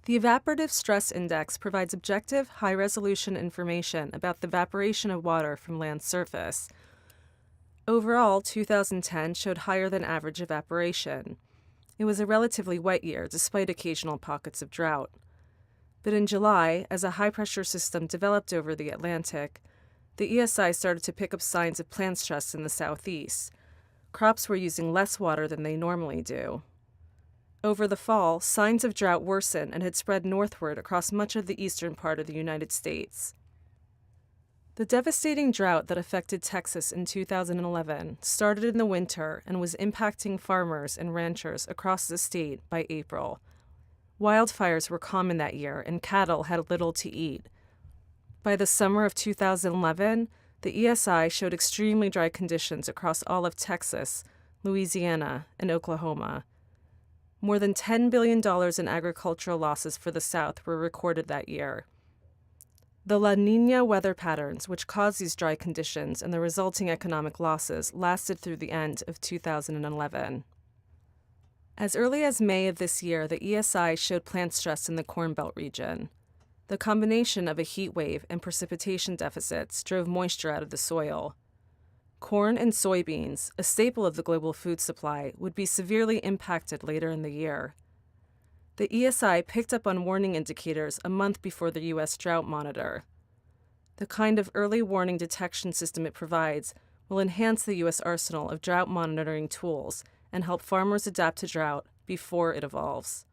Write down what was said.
The Evaporative Stress Index provides objective, high-resolution information about the evaporation of water from land surface. Overall, 2010 showed higher than average evaporation. It was a relatively wet year, despite occasional pockets of drought. But in July, as a high-pressure system developed over the Atlantic, the ESI started to pick up signs of plant stress in the southeast. Crops were using less water than they normally do. Over the fall, signs of drought worsened and had spread northward across much of the eastern part of the United States. The devastating drought that affected Texas in 2011 started in the winter and was impacting farmers and ranchers across the state by April. Wildfires were common that year, and cattle had little to eat. By the summer of 2011, the ESI showed extremely dry conditions across all of Texas, Louisiana, and Oklahoma. More than $10 billion in agricultural losses for the South were recorded that year. The La Niña weather patterns, which caused these dry conditions and the resulting economic losses, lasted through the end of 2011. As early as May of this year, the ESI showed plant stress in the Corn Belt region. The combination of a heat wave and precipitation deficits drove moisture out of the soil. Corn and soybeans, a staple of the global food supply, would be severely impacted later in the year. The ESI picked up on warning indicators a month before the U.S. Drought Monitor. The kind of early warning detection system it provides will enhance the U.S. arsenal of drought monitoring tools and help farmers adapt to drought before it evolves.